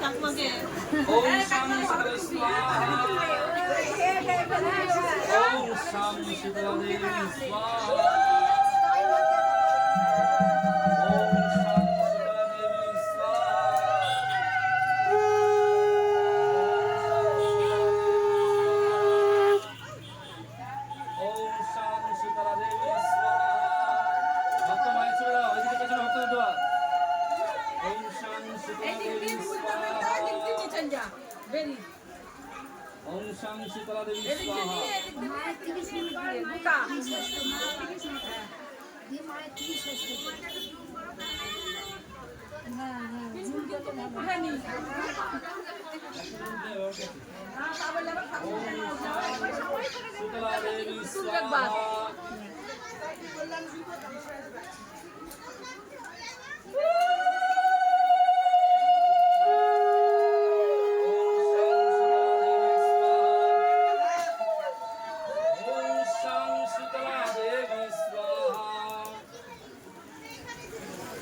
ওম শাং শীতলা স্বাহা ওম শাং শীতলা দেবী স্বাহা ওম শাং শীতলা দেবী স্বাহা ওম শাং শীতলা দেবী স্বাহা ভক্ত মায়ের ছেড়ে দাও এদিকে পেছনে ভক্ত দেওয়া ওম শাং শীতলা দেবী স্বাহা ওম শাং শীতলা দেবী স্বাহা শীতলা দেবী স্বাহা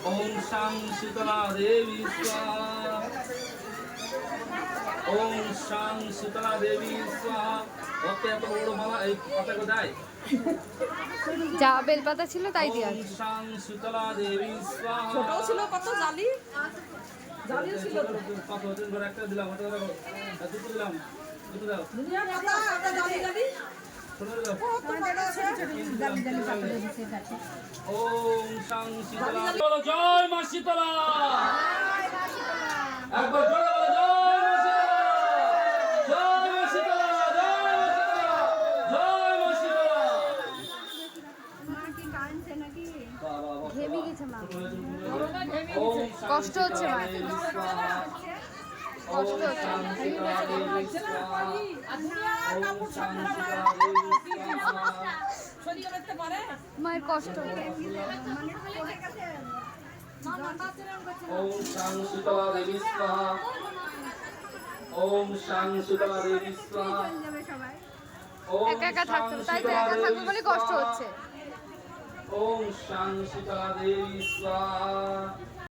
ওম শাং শীতলা দেবী স্বাহা ওম শাং শীতলা দেবী স্বাহা ওকে এত বড় মালা এই পাতা কোথায় যা বেলপাতা ছিল তাই দিয়া ওম শাং শীতলা দেবী স্বাহা ছোটও ছিল কত জালি জালিও ছিল তো। কত দিন ধরে একটা দিলাম ওটা দাও দুটো দিলাম দুটো দাও দুনিয়া পাতা একটা জালি জালি ছোট দাও কত পাতা আছে জালি জালি পাতা দিছে কাছে ওম শাং শীতলা বলো জয় মা শীতলা একবার জোরে বলো জয় মা শীতলা জয় মা শীতলা বাবা ঘেমে গেছে মা ওম কষ্ট হচ্ছে মা কষ্ট হচ্ছে শরীরে করতে পারে মায়ের কষ্ট ওম শাং শীতলা দেবী স্বাহা ওম শাং শীতলা দেবী স্বাহা একা একা থাকতে হবে, তাই তো একা থাকবে বলে কষ্ট হচ্ছে ওম শাং শীতলা দেবী স্বাহা